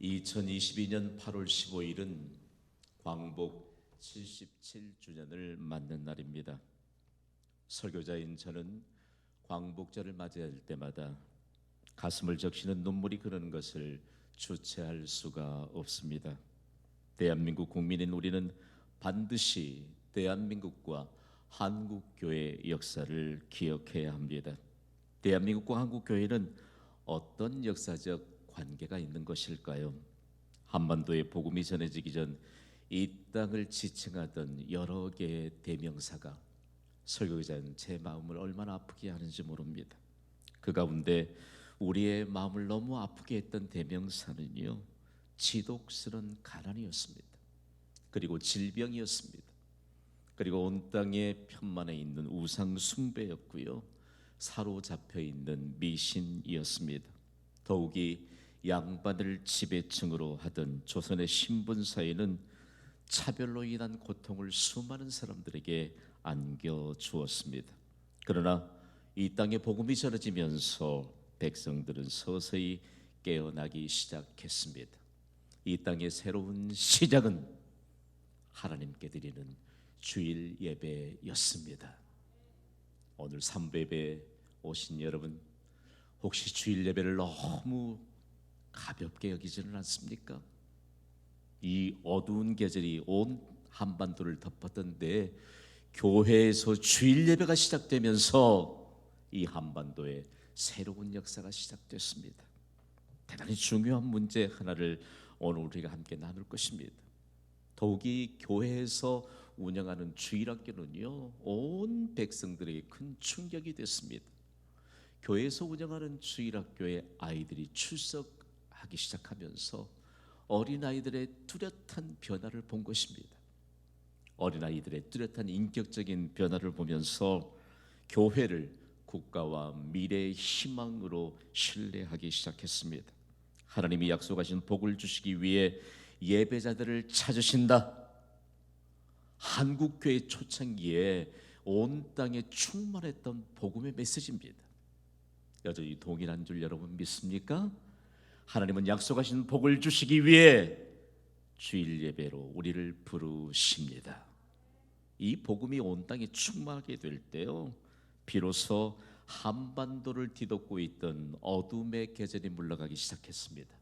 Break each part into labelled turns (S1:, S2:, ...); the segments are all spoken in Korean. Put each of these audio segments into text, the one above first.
S1: 2022년 8월 15일은 광복 77주년을 맞는 날입니다. 설교자인 저는 광복절을 맞이할 때마다 가슴을 적시는 눈물이 흐르는 것을 주체할 수가 없습니다. 대한민국 국민인 우리는 반드시 대한민국과 한국교회의 역사를 기억해야 합니다. 대한민국과 한국교회는 어떤 역사적 관계가 있는 것일까요? 한반도에 복음이 전해지기 전 이 땅을 지칭하던 여러 개의 대명사가 설교자는 제 마음을 얼마나 아프게 하는지 모릅니다. 그 가운데 우리의 마음을 너무 아프게 했던 대명사는요, 지독스런 가난이었습니다. 그리고 질병이었습니다. 그리고 온 땅의 편만에 있는 우상 숭배였고요, 사로잡혀 있는 미신이었습니다. 더욱이 양반을 지배층으로 하던 조선의 신분사회는 차별로 인한 고통을 수많은 사람들에게 안겨주었습니다. 그러나 이 땅에 복음이 전해지면서 백성들은 서서히 깨어나기 시작했습니다. 이 땅의 새로운 시작은 하나님께 드리는 주일 예배였습니다. 오늘 3배에 오신 여러분, 혹시 주일 예배를 너무 가볍게 여기지는 않습니까? 이 어두운 계절이 온 한반도를 덮었던 데 교회에서 주일 예배가 시작되면서 이 한반도에 새로운 역사가 시작됐습니다. 대단히 중요한 문제 하나를 오늘 우리가 함께 나눌 것입니다. 더욱이 교회에서 운영하는 주일학교는요, 온 백성들에게 큰 충격이 됐습니다. 교회에서 운영하는 주일학교에 아이들이 출석하기 시작하면서 어린아이들의 뚜렷한 변화를 본 것입니다. 어린아이들의 뚜렷한 인격적인 변화를 보면서 교회를 국가와 미래의 희망으로 신뢰하기 시작했습니다. 하나님이 약속하신 복을 주시기 위해 예배자들을 찾으신다. 한국교회 초창기에 온 땅에 충만했던 복음의 메시지입니다. 여전히 동일한 줄 여러분 믿습니까? 하나님은 약속하신 복을 주시기 위해 주일 예배로 우리를 부르십니다. 이 복음이 온 땅에 충만하게 될 때요, 비로소 한반도를 뒤덮고 있던 어둠의 계절이 물러가기 시작했습니다.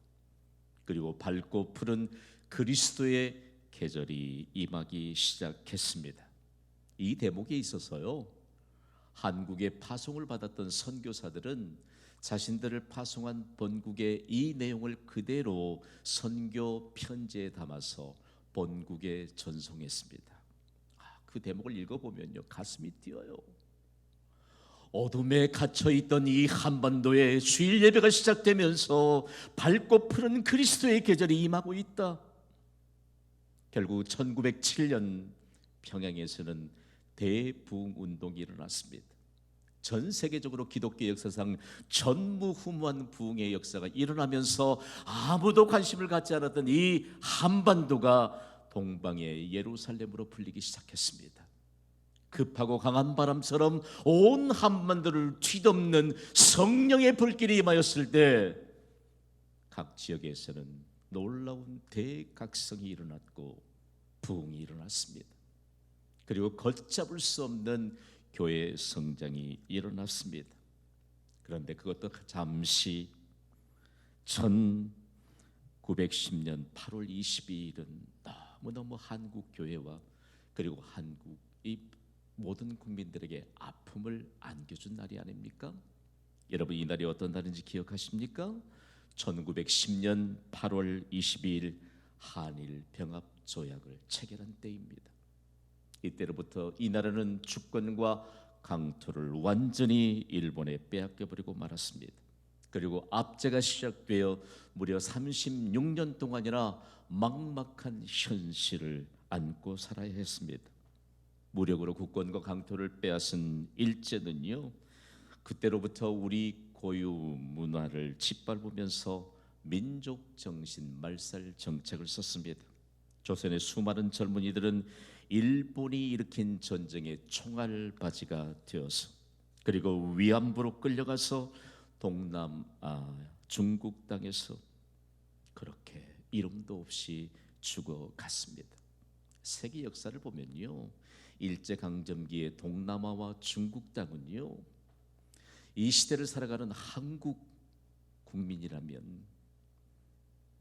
S1: 그리고 밝고 푸른 그리스도의 계절이 임하기 시작했습니다. 이 대목에 있어서요, 한국에 파송을 받았던 선교사들은 자신들을 파송한 본국의 이 내용을 그대로 선교 편지에 담아서 본국에 전송했습니다. 그 대목을 읽어보면요, 가슴이 뛰어요. 어둠에 갇혀있던 이 한반도에 주일 예배가 시작되면서 밝고 푸른 그리스도의 계절이 임하고 있다. 결국 1907년 평양에서는 대부흥운동이 일어났습니다. 전 세계적으로 기독교 역사상 전무후무한 부흥의 역사가 일어나면서 아무도 관심을 갖지 않았던 이 한반도가 동방의 예루살렘으로 불리기 시작했습니다. 급하고 강한 바람처럼 온 한반도를 뒤덮는 성령의 불길이 임하였을 때 각 지역에서는 놀라운 대각성이 일어났고 부흥이 일어났습니다. 그리고 걷잡을 수 없는 교회 성장이 일어났습니다. 그런데 그것도 잠시 1910년 8월 22일은 너무너무 한국 교회와 그리고 한국의 모든 국민들에게 아픔을 안겨준 날이 아닙니까? 여러분, 이 날이 어떤 날인지 기억하십니까? 1910년 8월 22일 한일 병합 조약을 체결한 때입니다. 이때로부터 이 나라는 주권과 강토를 완전히 일본에 빼앗겨버리고 말았습니다. 그리고 압제가 시작되어 무려 36년 동안이나 막막한 현실을 안고 살아야 했습니다. 무력으로 국권과 강토를 빼앗은 일제는요, 그때로부터 우리 고유 문화를 짓밟으면서 민족 정신 말살 정책을 썼습니다. 조선의 수많은 젊은이들은 일본이 일으킨 전쟁의 총알바지가 되어서, 그리고 위안부로 끌려가서 동남아 중국 땅에서 그렇게 이름도 없이 죽어갔습니다. 세계 역사를 보면요, 일제강점기의 동남아와 중국 땅은요, 이 시대를 살아가는 한국 국민이라면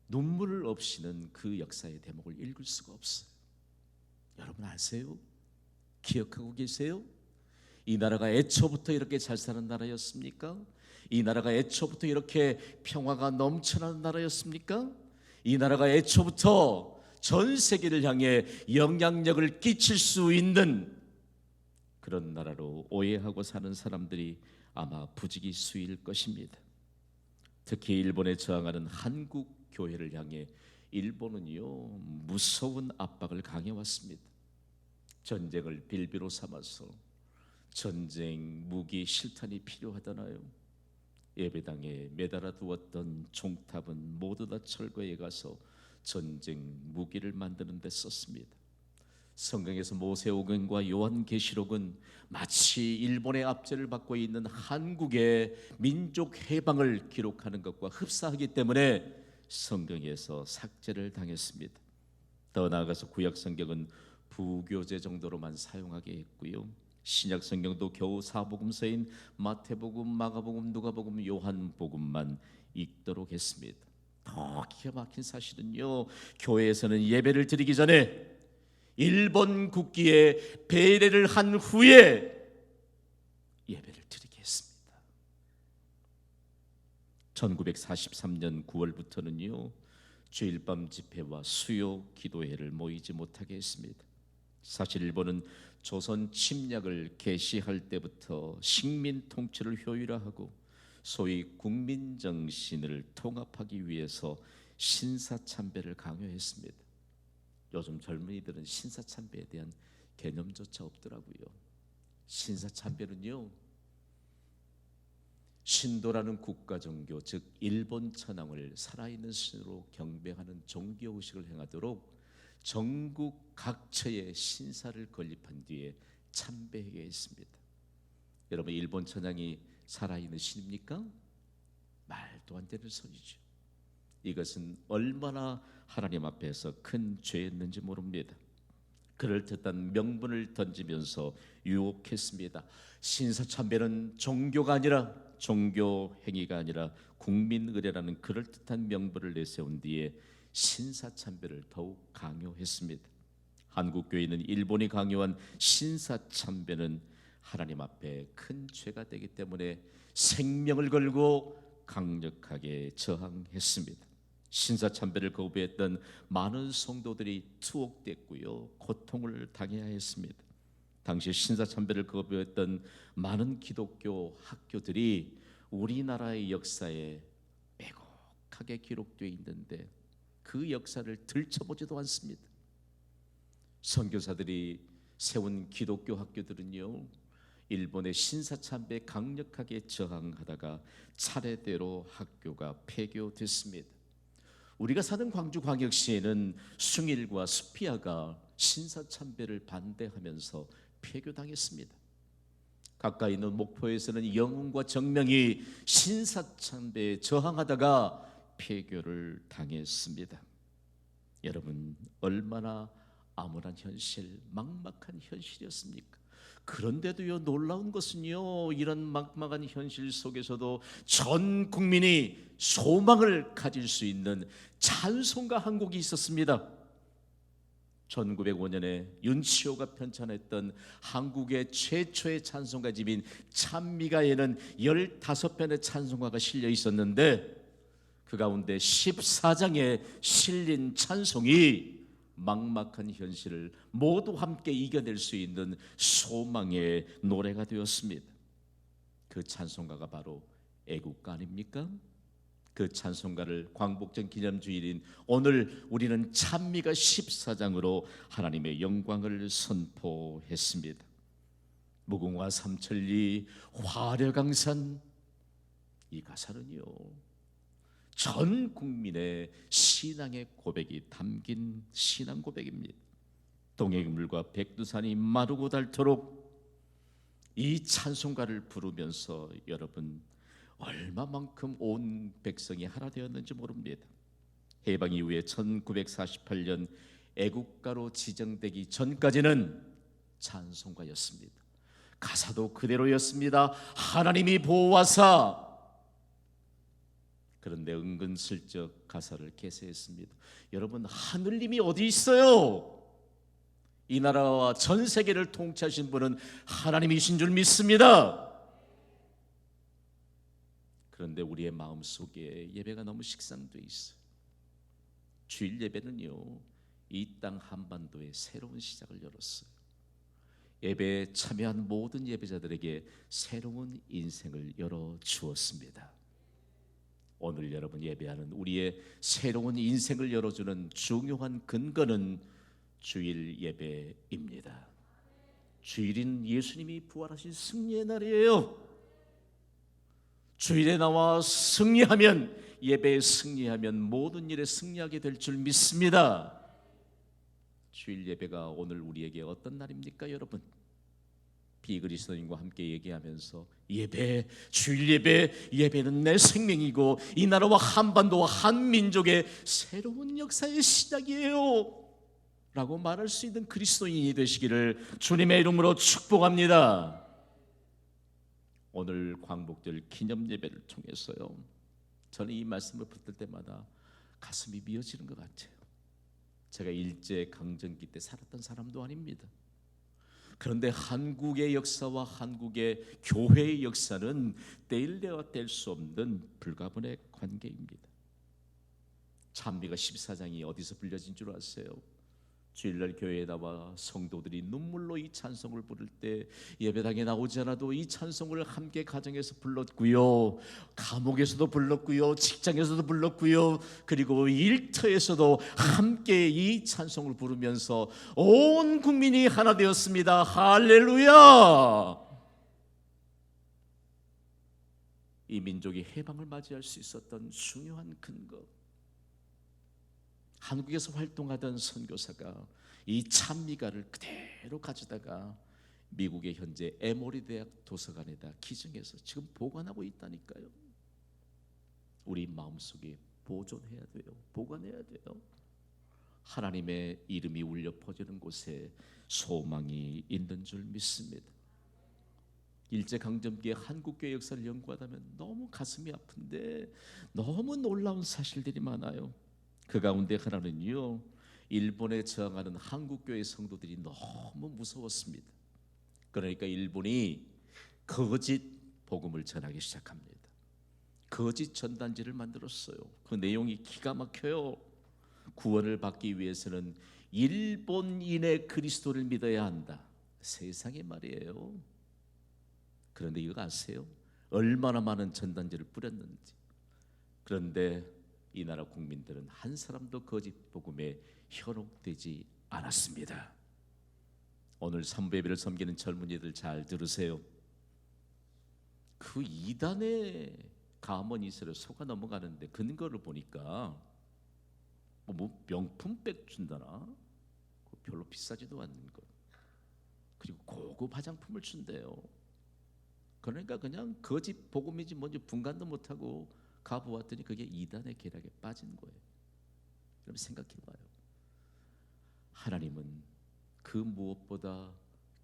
S1: 눈물 없이는 그 역사의 대목을 읽을 수가 없어요. 여러분 아세요? 기억하고 계세요? 이 나라가 애초부터 이렇게 잘 사는 나라였습니까? 이 나라가 애초부터 이렇게 평화가 넘쳐나는 나라였습니까? 이 나라가 애초부터 전 세계를 향해 영향력을 끼칠 수 있는 그런 나라로 오해하고 사는 사람들이 아마 부지기수일 것입니다. 특히 일본에 저항하는 한국 교회를 향해 일본은요, 무서운 압박을 강해왔습니다. 전쟁을 빌비로 삼아서 전쟁 무기 실탄이 필요하잖아요. 예배당에 매달아 두었던 종탑은 모두 다 철거해 가서 전쟁 무기를 만드는 데 썼습니다. 성경에서 모세오경과 요한계시록은 마치 일본의 압제를 받고 있는 한국의 민족 해방을 기록하는 것과 흡사하기 때문에 성경에서 삭제를 당했습니다. 더 나아가서 구약 성경은 부교재 정도로만 사용하게 했고요, 신약 성경도 겨우 사복음서인 마태복음, 마가복음, 누가복음, 요한복음만 읽도록 했습니다. 더 기가 막힌 사실은요, 교회에서는 예배를 드리기 전에 일본 국기에 배례를 한 후에 예배를 드리게 했습니다. 1943년 9월부터는요, 주일밤 집회와 수요 기도회를 모이지 못하게 했습니다. 사실 일본은 조선 침략을 개시할 때부터 식민 통치를 효율화하고 소위 국민 정신을 통합하기 위해서 신사참배를 강요했습니다. 요즘 젊은이들은 신사참배에 대한 개념조차 없더라고요. 신사참배는요, 신도라는 국가 종교, 즉 일본 천황을 살아있는 신으로 경배하는 종교의식을 행하도록 전국 각처에 신사를 건립한 뒤에 참배하게 했습니다. 여러분, 일본 천황이 살아있는 신입니까? 말도 안 되는 소리죠. 이것은 얼마나 하나님 앞에서 큰 죄였는지 모릅니다. 그럴듯한 명분을 던지면서 유혹했습니다. 신사참배는 종교가 아니라, 종교 행위가 아니라 국민 의례라는 그럴듯한 명분을 내세운 뒤에 신사참배를 더욱 강요했습니다. 한국교회는 일본이 강요한 신사참배는 하나님 앞에 큰 죄가 되기 때문에 생명을 걸고 강력하게 저항했습니다. 신사참배를 거부했던 많은 성도들이 투옥됐고요, 고통을 당해야 했습니다. 당시 신사참배를 거부했던 많은 기독교 학교들이 우리나라의 역사에 빼곡하게 기록되어 있는데 그 역사를 들춰보지도 않습니다. 선교사들이 세운 기독교 학교들은요, 일본의 신사참배에 강력하게 저항하다가 차례대로 학교가 폐교됐습니다. 우리가 사는 광주광역시에는 숭일과 수피아가 신사참배를 반대하면서 폐교당했습니다. 가까이 있는 목포에서는 영흥과 정명이 신사참배에 저항하다가 폐교를 당했습니다. 여러분, 얼마나 암울한 현실, 막막한 현실이었습니까? 그런데도요, 놀라운 것은요, 이런 막막한 현실 속에서도 전 국민이 소망을 가질 수 있는 찬송가 한 곡이 있었습니다. 1905년에 윤치호가 편찬했던 한국의 최초의 찬송가집인 찬미가에는 15편의 찬송가가 실려 있었는데 그 가운데 14장에 실린 찬송이 막막한 현실을 모두 함께 이겨낼 수 있는 소망의 노래가 되었습니다. 그 찬송가가 바로 애국가 아닙니까? 그 찬송가를 광복절 기념주일인 오늘 우리는 찬미가 14장으로 하나님의 영광을 선포했습니다. 무궁화 삼천리 화려강산, 이 가사는요, 전 국민의 신앙의 고백이 담긴 신앙 고백입니다. 동해물과 백두산이 마르고 닳도록 이 찬송가를 부르면서 여러분, 얼마만큼 온 백성이 하나 되었는지 모릅니다. 해방 이후에 1948년 애국가로 지정되기 전까지는 찬송가였습니다. 가사도 그대로였습니다. 하나님이 보호하사. 그런데 은근슬쩍 가사를 개세했습니다. 여러분, 하느님이 어디 있어요? 이 나라와 전 세계를 통치하신 분은 하나님이신 줄 믿습니다. 그런데 우리의 마음속에 예배가 너무 식상돼 있어요. 주일 예배는요, 이 땅 한반도에 새로운 시작을 열었어요. 예배에 참여한 모든 예배자들에게 새로운 인생을 열어주었습니다. 오늘 여러분 예배하는 우리의 새로운 인생을 열어주는 중요한 근거는 주일 예배입니다. 주일인 예수님이 부활하신 승리의 날이에요. 주일에 나와 승리하면, 예배에 승리하면 모든 일에 승리하게 될 줄 믿습니다. 주일 예배가 오늘 우리에게 어떤 날입니까, 여러분? 비그리스도인과 함께 얘기하면서 예배, 주일 예배, 예배는 내 생명이고 이 나라와 한반도와 한민족의 새로운 역사의 시작이에요 라고 말할 수 있는 그리스도인이 되시기를 주님의 이름으로 축복합니다. 오늘 광복절 기념 예배를 통해서요, 저는 이 말씀을 붙들 때마다 가슴이 미어지는 것 같아요. 제가 일제강점기 때 살았던 사람도 아닙니다. 그런데 한국의 역사와 한국의 교회의 역사는 떼일래와 뗄 수 없는 불가분의 관계입니다. 찬미가 14장이 어디서 불려진 줄 아세요? 주일날 교회에 나와 성도들이 눈물로 이 찬송을 부를 때 예배당에 나오지 않아도 이 찬송을 함께 가정에서 불렀고요, 감옥에서도 불렀고요, 직장에서도 불렀고요, 그리고 일터에서도 함께 이 찬송을 부르면서 온 국민이 하나 되었습니다. 할렐루야! 이 민족이 해방을 맞이할 수 있었던 중요한 근거, 한국에서 활동하던 선교사가 이 찬미가를 그대로 가져다가 미국의 현재 에모리 대학 도서관에다 기증해서 지금 보관하고 있다니까요. 우리 마음속에 보존해야 돼요. 보관해야 돼요. 하나님의 이름이 울려 퍼지는 곳에 소망이 있는 줄 믿습니다. 일제강점기의 한국교회 역사를 연구하다면 너무 가슴이 아픈데 너무 놀라운 사실들이 많아요. 그 가운데 하나는요, 일본에 저항하는 한국교회 성도들이 너무 무서웠습니다. 그러니까 일본이 거짓 복음을 전하기 시작합니다. 거짓 전단지를 만들었어요. 그 내용이 기가 막혀요. 구원을 받기 위해서는 일본인의 그리스도를 믿어야 한다. 세상의 말이에요. 그런데 이거 아세요? 얼마나 많은 전단지를 뿌렸는지. 그런데 이 나라 국민들은 한 사람도 거짓 복음에 현혹되지 않았습니다. 오늘 삼부예배를 섬기는 젊은이들 잘 들으세요. 그 이단의 가머니스를 속아 넘어가는데 근거를 보니까 뭐 명품백 준다나, 별로 비싸지도 않는 것, 그리고 고급 화장품을 준대요. 그러니까 그냥 거짓 복음이지 뭔지 분간도 못하고 가보았더니 그게 이단의 계략에 빠진 거예요. 여러분 생각해봐요. 하나님은 그 무엇보다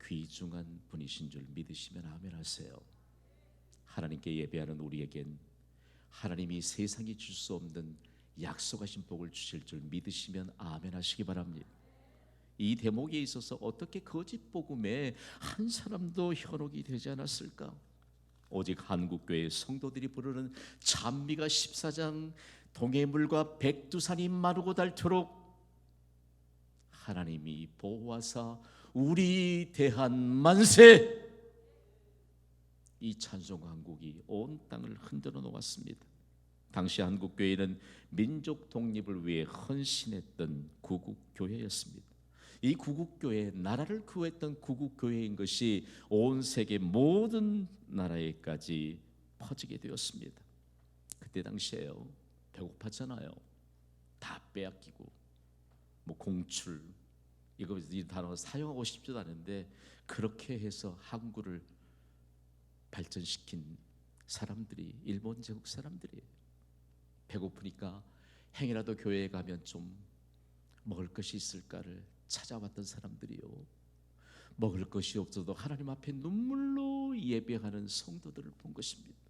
S1: 귀중한 분이신 줄 믿으시면 아멘 하세요. 하나님께 예배하는 우리에겐 하나님이 세상이 줄 수 없는 약속하신 복을 주실 줄 믿으시면 아멘 하시기 바랍니다. 이 대목에 있어서 어떻게 거짓 복음에 한 사람도 현혹이 되지 않았을까? 오직 한국교회 성도들이 부르는 찬미가 14장, 동해물과 백두산이 마르고 닳도록 하나님이 보호하사 우리 대한 만세, 이 찬송 한국이 온 땅을 흔들어 놓았습니다. 당시 한국교회는 민족 독립을 위해 헌신했던 구국교회였습니다. 이 구국교회, 나라를 구했던 구국교회인 것이 온 세계 모든 나라에까지 퍼지게 되었습니다. 그때 당시에요, 배고팠잖아요. 다 빼앗기고 뭐 공출, 이 단어 사용하고 싶지도 않은데 그렇게 해서 항구를 발전시킨 사람들이 일본 제국 사람들이에요. 배고프니까 행여라도 교회에 가면 좀 먹을 것이 있을까를 찾아왔던 사람들이요, 먹을 것이 없어도 하나님 앞에 눈물로 예배하는 성도들을 본 것입니다.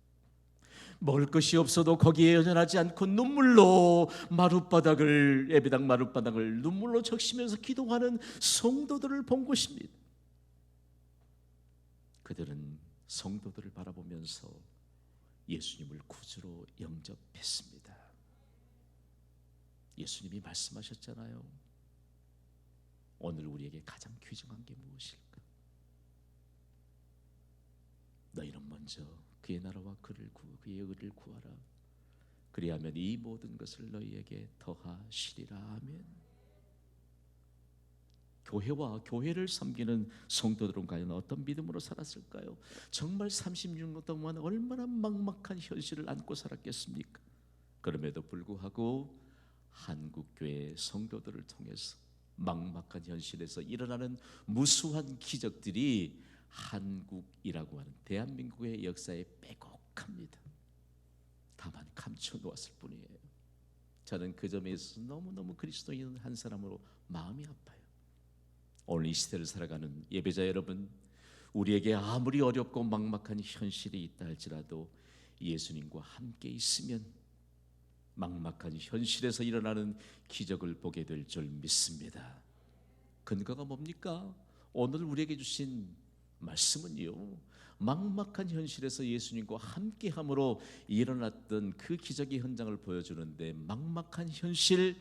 S1: 먹을 것이 없어도 거기에 연연하지 않고 눈물로 마룻바닥을, 예배당 마룻바닥을 눈물로 적시면서 기도하는 성도들을 본 것입니다. 그들은 성도들을 바라보면서 예수님을 구주로 영접했습니다. 예수님이 말씀하셨잖아요. 오늘 우리에게 가장 귀중한 게 무엇일까? 너희는 먼저 그의 나라와 그의 의를 구하라. 그리하면 이 모든 것을 너희에게 더하시리라. 아멘. 교회와 교회를 섬기는 성도들은 과연 어떤 믿음으로 살았을까요? 정말 36년 동안 얼마나 막막한 현실을 안고 살았겠습니까? 그럼에도 불구하고 한국교회 성도들을 통해서 막막한 현실에서 일어나는 무수한 기적들이 한국이라고 하는 대한민국의 역사에 빼곡합니다. 다만 감춰 놓았을 뿐이에요. 저는 그 점에 있어서 너무너무 그리스도인 한 사람으로 마음이 아파요. 오늘 이 시대를 살아가는 예배자 여러분, 우리에게 아무리 어렵고 막막한 현실이 있다 할지라도 예수님과 함께 있으면 막막한 현실에서 일어나는 기적을 보게 될 줄 믿습니다. 근거가 뭡니까? 오늘 우리에게 주신 말씀은요, 막막한 현실에서 예수님과 함께함으로 일어났던 그 기적의 현장을 보여주는데, 막막한 현실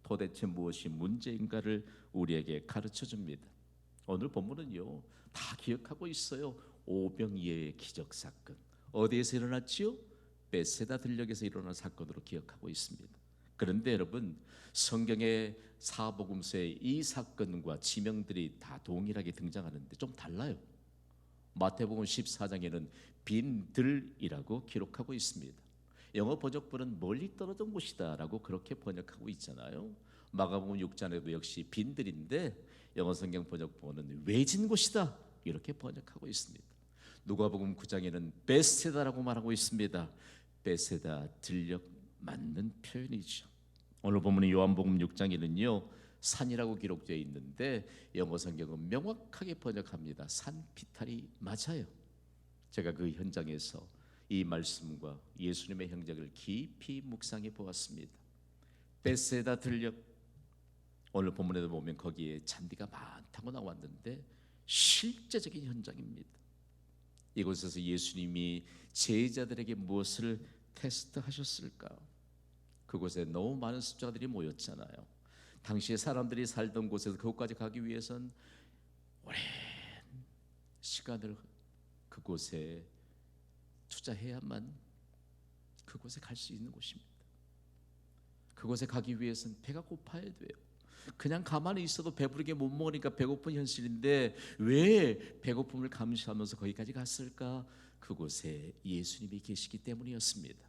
S1: 도대체 무엇이 문제인가를 우리에게 가르쳐줍니다. 오늘 본문은요, 다 기억하고 있어요. 오병이어의 기적 사건, 어디에서 일어났지요? 베세다 들녘에서 일어난 사건으로 기억하고 있습니다. 그런데 여러분, 성경의 사복음서의 이 사건과 지명들이 다 동일하게 등장하는데 좀 달라요. 마태복음 14장에는 빈 들이라고 기록하고 있습니다. 영어 번역본은 멀리 떨어진 곳이다 라고 그렇게 번역하고 있잖아요. 마가복음 6장에도 역시 빈 들인데 영어 성경 번역본은 외진 곳이다 이렇게 번역하고 있습니다. 누가복음 9장에는 베세다라고 말하고 있습니다. 베세다 들녘 맞는 표현이죠. 오늘 본문의 요한복음 6장에는요 산이라고 기록되어 있는데 영어 성경은 명확하게 번역합니다. 산 피탈이 맞아요. 제가 그 현장에서 이 말씀과 예수님의 행적을 깊이 묵상해 보았습니다. 베세다 들녘, 오늘 본문에도 보면 거기에 잔디가 많다고 나왔는데 실제적인 현장입니다. 이곳에서 예수님이 제자들에게 무엇을 테스트하셨을까? 그곳에 너무 많은 숫자들이 모였잖아요. 당시에 사람들이 살던 곳에서 그곳까지 가기 위해선 오랜 시간을 그곳에 투자해야만 그곳에 갈 수 있는 곳입니다. 그곳에 가기 위해서는 배가 고파야 돼요. 그냥 가만히 있어도 배부르게 못 먹으니까 배고픈 현실인데 왜 배고픔을 감수하면서 거기까지 갔을까? 그곳에 예수님이 계시기 때문이었습니다.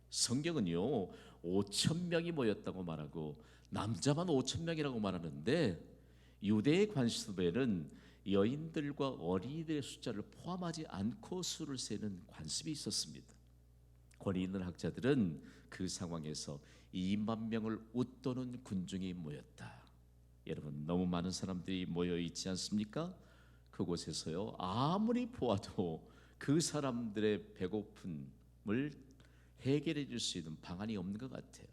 S1: 성경은요 5,000명이 모였다고 말하고 남자만 5,000명이라고 말하는데 유대의 관습에는 여인들과 어린이들의 숫자를 포함하지 않고 수를 세는 관습이 있었습니다. 권위 있는 학자들은 그 상황에서 2만 명을 웃도는 군중이 모였다. 여러분, 너무 많은 사람들이 모여 있지 않습니까? 그곳에서요 아무리 보아도 그 사람들의 배고픔을 해결해 줄 수 있는 방안이 없는 것 같아요.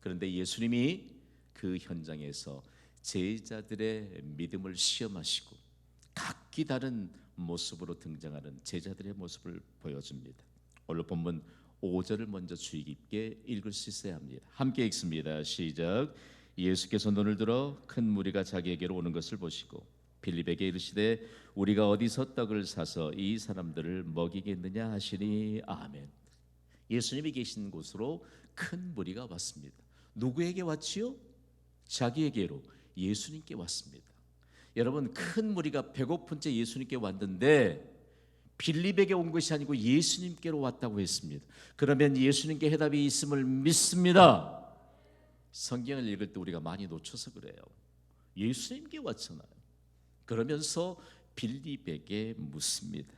S1: 그런데 예수님이 그 현장에서 제자들의 믿음을 시험하시고 각기 다른 모습으로 등장하는 제자들의 모습을 보여줍니다. 오늘 본문 5절을 먼저 주의 깊게 읽을 수 있어야 합니다. 함께 읽습니다. 시작. 예수께서 눈을 들어 큰 무리가 자기에게로 오는 것을 보시고 빌립에게 이르시되 우리가 어디서 떡을 사서 이 사람들을 먹이겠느냐 하시니 아멘. 예수님이 계신 곳으로 큰 무리가 왔습니다. 누구에게 왔지요? 자기에게로, 예수님께 왔습니다. 여러분, 큰 무리가 배고픈 채 예수님께 왔는데 빌립에게 온 것이 아니고 예수님께로 왔다고 했습니다. 그러면 예수님께 해답이 있음을 믿습니다. 성경을 읽을 때 우리가 많이 놓쳐서 그래요. 예수님께 왔잖아요. 그러면서 빌립에게 묻습니다.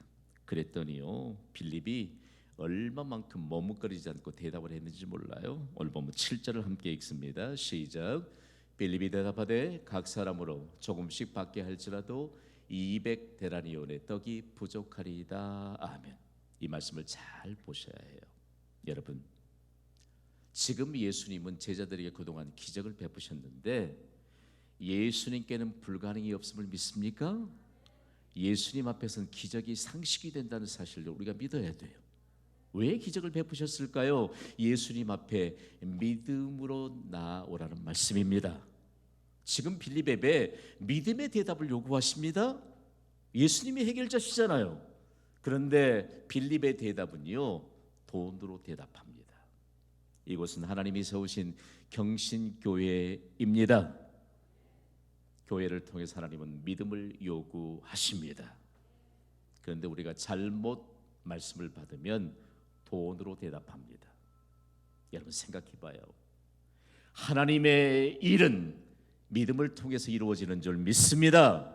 S1: 그랬더니요 빌립이 얼마만큼 머뭇거리지 않고 대답을 했는지 몰라요. 오늘 보면 7절을 함께 읽습니다. 시작. 빌립이 대답하되 각 사람으로 조금씩 받게 할지라도 200데나리온의 떡이 부족하리이다. 아멘. 이 말씀을 잘 보셔야 해요. 여러분, 지금 예수님은 제자들에게 그동안 기적을 베푸셨는데 예수님께는 불가능이 없음을 믿습니까? 예수님 앞에서는 기적이 상식이 된다는 사실을 우리가 믿어야 돼요. 왜 기적을 베푸셨을까요? 예수님 앞에 믿음으로 나아오라는 말씀입니다. 지금 빌립에게 믿음의 대답을 요구하십니다. 예수님이 해결자시잖아요. 그런데 빌립의 대답은요, 돈으로 대답합니다. 이곳은 하나님이 세우신 경신교회입니다. 교회를 통해서 하나님은 믿음을 요구하십니다. 그런데 우리가 잘못 말씀을 받으면 돈으로 대답합니다. 여러분 생각해봐요. 하나님의 일은 믿음을 통해서 이루어지는 줄 믿습니다.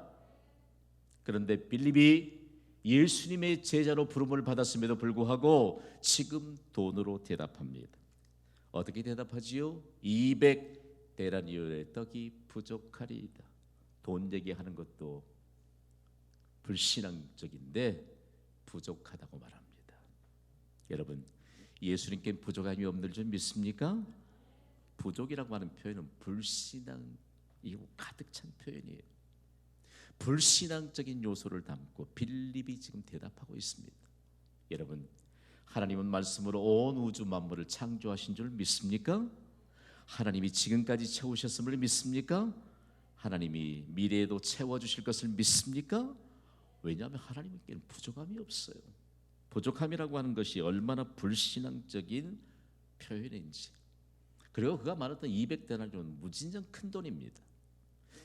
S1: 그런데 빌립이 예수님의 제자로 부름을 받았음에도 불구하고 지금 돈으로 대답합니다. 어떻게 대답하지요? 200데나리온의 떡이 부족하리이다. 돈 얘기하는 것도 불신앙적인데 부족하다고 말합니다. 여러분, 예수님께 부족함이 없는 줄 믿습니까? 부족이라고 하는 표현은 불신앙이고 가득 찬 표현이에요. 불신앙적인 요소를 담고 빌립이 지금 대답하고 있습니다. 여러분, 하나님은 말씀으로 온 우주 만물을 창조하신 줄 믿습니까? 하나님이 지금까지 채우셨음을 믿습니까? 하나님이 미래에도 채워주실 것을 믿습니까? 왜냐하면 하나님께는 부족함이 없어요. 부족함이라고 하는 것이 얼마나 불신앙적인 표현인지. 그리고 그가 말했던 200데나리온 무진장 큰 돈입니다.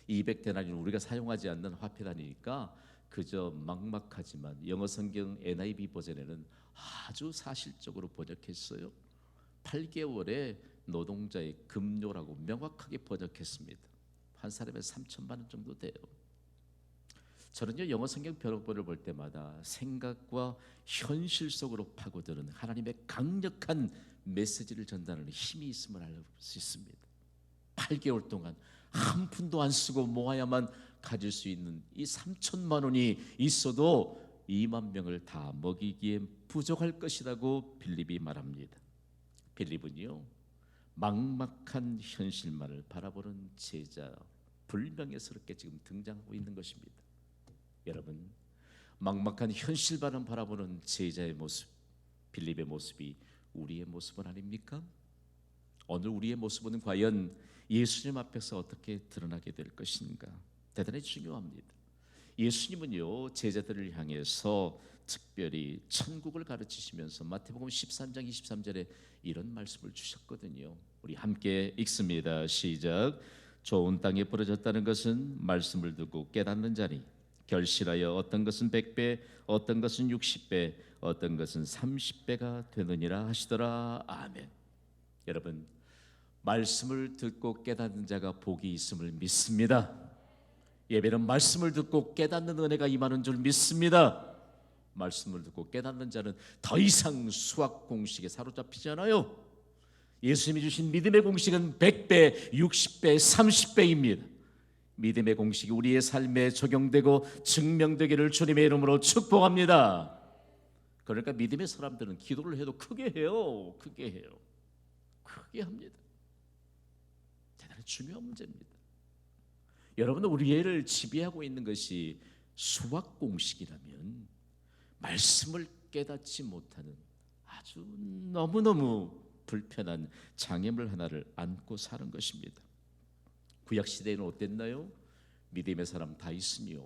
S1: 200데나리온 우리가 사용하지 않는 화폐다니까 그저 막막하지만 영어 성경 NIV 버전에는 아주 사실적으로 번역했어요. 8개월의 노동자의 급료라고 명확하게 번역했습니다. 한 사람에 3천만 원 정도 돼요. 저는요, 영어 성경 번역본을 볼 때마다 생각과 현실 속으로 파고드는 하나님의 강력한 메시지를 전달하는 힘이 있음을 알 수 있습니다. 8개월 동안 한 푼도 안 쓰고 모아야만 가질 수 있는 이 3천만 원이 있어도 2만 명을 다 먹이기엔 부족할 것이라고 빌립이 말합니다. 빌립은요, 막막한 현실만을 바라보는 제자, 불명예스럽게 지금 등장하고 있는 것입니다. 여러분, 막막한 현실만을 바라보는 제자의 모습, 빌립의 모습이 우리의 모습은 아닙니까? 오늘 우리의 모습은 과연 예수님 앞에서 어떻게 드러나게 될 것인가? 대단히 중요합니다. 예수님은요, 제자들을 향해서 특별히 천국을 가르치시면서 마태복음 13장 23절에 이런 말씀을 주셨거든요. 우리 함께 읽습니다. 시작. 좋은 땅에 부러졌다는 것은 말씀을 듣고 깨닫는 자니 결실하여 어떤 것은 100배, 어떤 것은 60배, 어떤 것은 30배가 되느니라 하시더라. 아멘. 여러분, 말씀을 듣고 깨닫는 자가 복이 있음을 믿습니다. 예배는 말씀을 듣고 깨닫는 은혜가 임하는 줄 믿습니다. 말씀을 듣고 깨닫는 자는 더 이상 수학 공식에 사로잡히지 않아요. 예수님이 주신 믿음의 공식은 100배, 60배, 30배입니다. 믿음의 공식이 우리의 삶에 적용되고 증명되기를 주님의 이름으로 축복합니다. 그러니까 믿음의 사람들은 기도를 해도 크게 해요. 크게 해요. 크게 합니다. 대단히 중요한 문제입니다. 여러분은 우리를 지배하고 있는 것이 수학 공식이라면 말씀을 깨닫지 못하는 아주 너무너무 불편한 장애물 하나를 안고 사는 것입니다. 구약시대에는 어땠나요? 믿음의 사람 다 있으며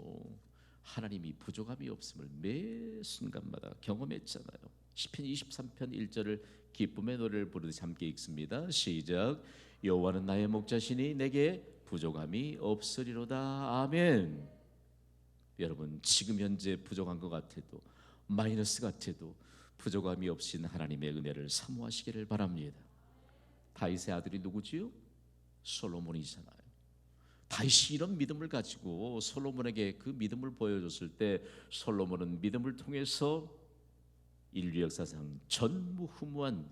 S1: 하나님이 부족함이 없음을 매 순간마다 경험했잖아요. 시편 23편 1절을 기쁨의 노래를 부르듯이 함께 읽습니다. 시작. 여호와는 나의 목자시니 내게 부족함이 없으리로다. 아멘. 여러분, 지금 현재 부족한 것 같아도 마이너스 같아도 부족함이 없인 하나님의 은혜를 사모하시기를 바랍니다. 다윗의 아들이 누구지요? 솔로몬이잖아요. 다윗이 이런 믿음을 가지고 솔로몬에게 그 믿음을 보여줬을 때 솔로몬은 믿음을 통해서 인류 역사상 전무후무한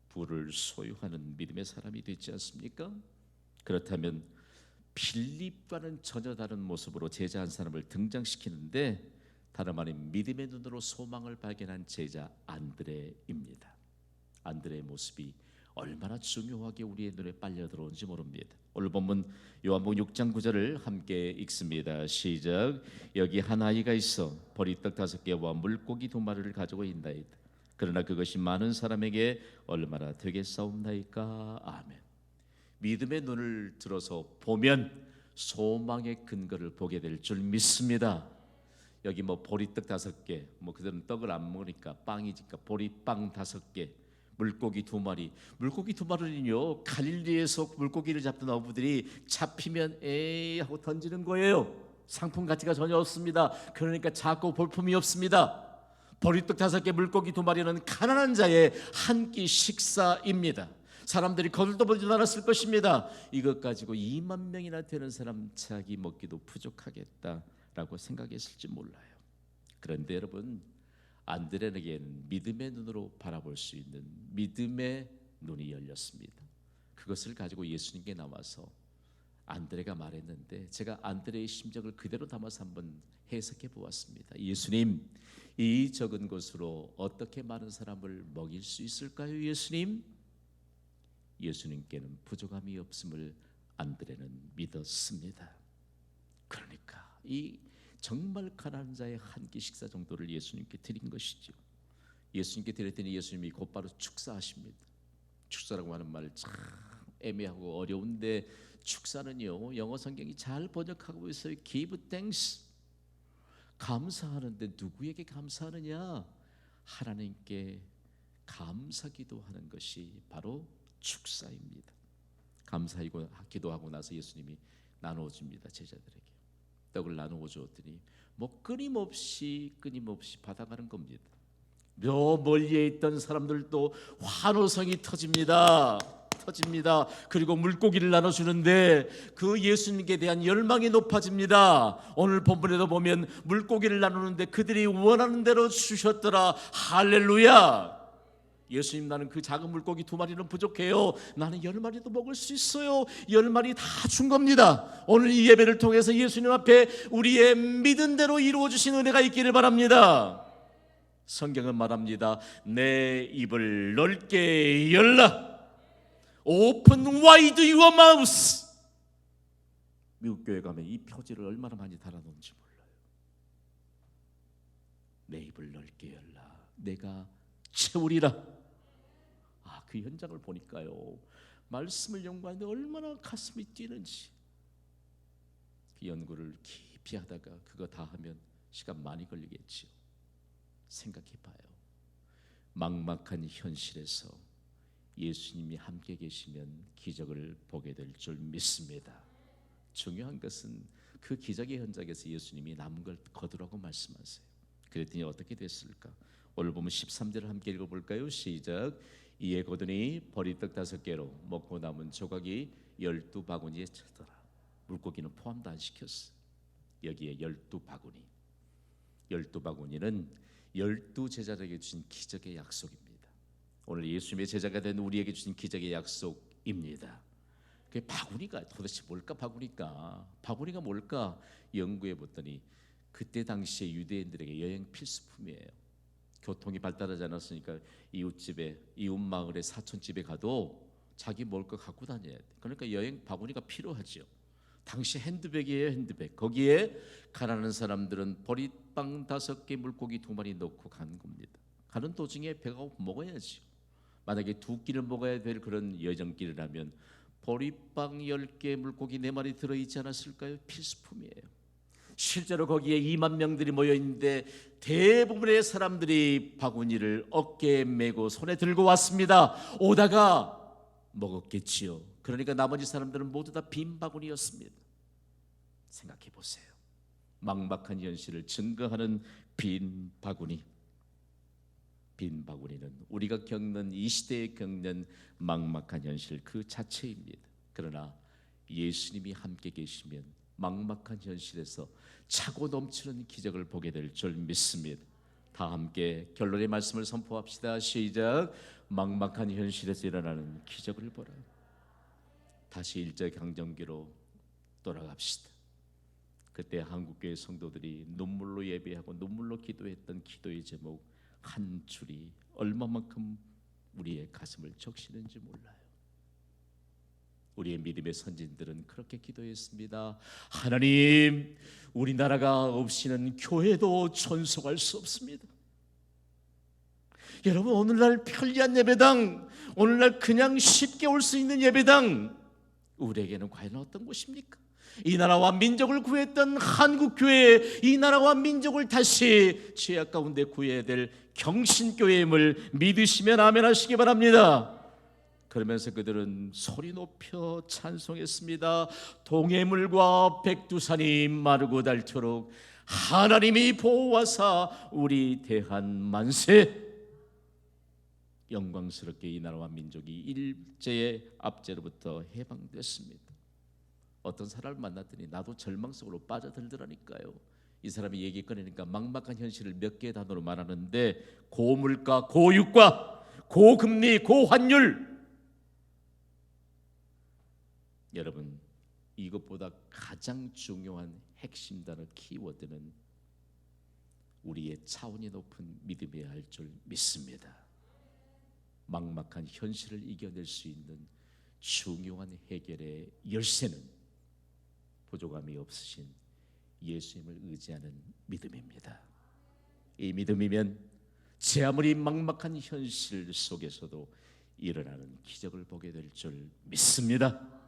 S1: 부를 소유하는 믿음의 사람이 되지 않습니까? 그렇다면 빌립과는 전혀 다른 모습으로 제자 한 사람을 등장시키는데 다름 아닌 믿음의 눈으로 소망을 발견한 제자 안드레입니다. 안드레의 모습이 얼마나 중요하게 우리의 눈에 빨려 들어오는지 모릅니다. 오늘 본문 요한복음 6장 9절을 함께 읽습니다. 시작. 여기 한 아이가 있어 보리떡 5개와 물고기 2마리를 가지고 있나이다. 그러나 그것이 많은 사람에게 얼마나 되겠사옵나이까. 아멘. 믿음의 눈을 들어서 보면 소망의 근거를 보게 될 줄 믿습니다. 여기 뭐 보리떡 5개, 뭐 그들은 떡을 안 먹으니까 빵이니까 보리빵 5개, 물고기 2마리. 물고기 2마리는요 갈릴리에서 물고기를 잡던 어부들이 잡히면 에이 하고 던지는 거예요. 상품 가치가 전혀 없습니다. 그러니까 작고 볼품이 없습니다. 보리떡 5개, 물고기 2마리는 가난한 자의 한 끼 식사입니다. 사람들이 거들떠보지도 않았을 것입니다. 이것 가지고 2만 명이나 되는 사람 자기 먹기도 부족하겠다라고 생각했을지 몰라요. 그런데 여러분, 안드레에게는 믿음의 눈으로 바라볼 수 있는 믿음의 눈이 열렸습니다. 그것을 가지고 예수님께 나와서 안드레가 말했는데 제가 안드레의 심정을 그대로 담아서 한번 해석해 보았습니다. 예수님, 이 적은 것으로 어떻게 많은 사람을 먹일 수 있을까요? 예수님? 예수님께는 부족함이 없음을 안드레는 믿었습니다. 그러니까 이 정말 가난한 자의 한 끼 식사 정도를 예수님께 드린 것이죠. 예수님께 드렸더니 예수님이 곧바로 축사하십니다. 축사라고 하는 말 참 애매하고 어려운데 축사는요 영어 성경이 잘 번역하고 있어요. Give thanks. 감사하는데 누구에게 감사하느냐? 하나님께 감사기도 하는 것이 바로 축사입니다. 감사하고 기도하고 나서 예수님이 나누어줍니다. 제자들에게 떡을 나누어 주었더니 뭐 끊임없이 받아가는 겁니다. 저 멀리에 있던 사람들도 환호성이 터집니다. 그리고 물고기를 나눠주는데 그 예수님께 대한 열망이 높아집니다. 오늘 본문에도 보면 물고기를 나누는데 그들이 원하는 대로 주셨더라. 할렐루야. 예수님, 나는 그 작은 물고기 2마리는 부족해요. 나는 10마리도 먹을 수 있어요. 10마리 다 준 겁니다. 오늘 이 예배를 통해서 예수님 앞에 우리의 믿은 대로 이루어주신 은혜가 있기를 바랍니다. 성경은 말합니다. 내 입을 넓게 열라. Open wide your mouth. 미국 교회 가면 이 표지를 얼마나 많이 달아놓은지 몰라요. 내 입을 넓게 열라. 내가 채우리라. 그 현장을 보니까요 말씀을 연구하는데 얼마나 가슴이 뛰는지. 그 연구를 깊이 하다가 그거 다 하면 시간 많이 걸리겠지요. 생각해봐요. 막막한 현실에서 예수님이 함께 계시면 기적을 보게 될 줄 믿습니다. 중요한 것은 그 기적의 현장에서 예수님이 남은 걸 거두라고 말씀하세요. 그랬더니 어떻게 됐을까? 오늘 보면 13절을 함께 읽어볼까요? 시작. 이에 거두니 보리떡 5개로 먹고 남은 조각이 12바구니에 차더라. 물고기는 포함도 안 시켰어. 여기에 12바구니. 12바구니는 12제자들에게 주신 기적의 약속입니다. 오늘 예수님의 제자가 된 우리에게 주신 기적의 약속입니다. 그 바구니가 도대체 뭘까? 바구니가 뭘까? 연구해 봤더니 그때 당시에 유대인들에게 여행 필수품이에요. 교통이 발달하지 않았으니까 이웃집에, 이웃마을에, 사촌집에 가도 자기 먹을 거 갖고 다녀야 돼. 그러니까 여행 바구니가 필요하죠. 당시 핸드백이에요. 핸드백. 거기에 가난한 사람들은 보리빵 5개, 물고기 2마리 넣고 간 겁니다. 가는 도중에 배가 고프 먹어야지. 만약에 2끼를 먹어야 될 그런 여정길이라면 보리빵 10개, 물고기 4마리 들어있지 않았을까요? 필수품이에요. 실제로 거기에 2만 명들이 모여있는데 대부분의 사람들이 바구니를 어깨에 메고 손에 들고 왔습니다. 오다가 먹었겠지요. 그러니까 나머지 사람들은 모두 다 빈 바구니였습니다. 생각해 보세요. 막막한 현실을 증거하는 빈 바구니. 빈 바구니는 우리가 겪는 이 시대에 겪는 막막한 현실 그 자체입니다. 그러나 예수님이 함께 계시면 막막한 현실에서 차고 넘치는 기적을 보게 될 줄 믿습니다. 다 함께 결론의 말씀을 선포합시다. 시작. 막막한 현실에서 일어나는 기적을 보라. 다시 일제강점기로 돌아갑시다. 그때 한국교회 성도들이 눈물로 예배하고 눈물로 기도했던 기도의 제목 한 줄이 얼마만큼 우리의 가슴을 적시는지 몰라요. 우리의 믿음의 선진들은 그렇게 기도했습니다. 하나님, 우리나라가 없이는 교회도 존속할 수 없습니다. 여러분, 오늘날 편리한 예배당, 오늘날 그냥 쉽게 올 수 있는 예배당, 우리에게는 과연 어떤 곳입니까? 이 나라와 민족을 구했던 한국교회, 이 나라와 민족을 다시 죄악 가운데 구해야 될 경신교회임을 믿으시면 아멘 하시기 바랍니다. 그러면서 그들은 소리 높여 찬송했습니다. 동해물과 백두산이 마르고 닳도록 하나님이 보호하사 우리 대한 만세. 영광스럽게 이 나라와 민족이 일제의 압제로부터 해방됐습니다. 어떤 사람을 만났더니 나도 절망 속으로 빠져들더라니까요. 이 사람이 얘기 꺼내니까 막막한 현실을 몇 개의 단어로 말하는데 고물가, 고유가, 고금리, 고환율. 여러분, 이것보다 가장 중요한 핵심 단어 키워드는 우리의 차원이 높은 믿음이어야 할 줄 믿습니다. 막막한 현실을 이겨낼 수 있는 중요한 해결의 열쇠는 부족함이 없으신 예수님을 의지하는 믿음입니다. 이 믿음이면 제 아무리 막막한 현실 속에서도 일어나는 기적을 보게 될 줄 믿습니다.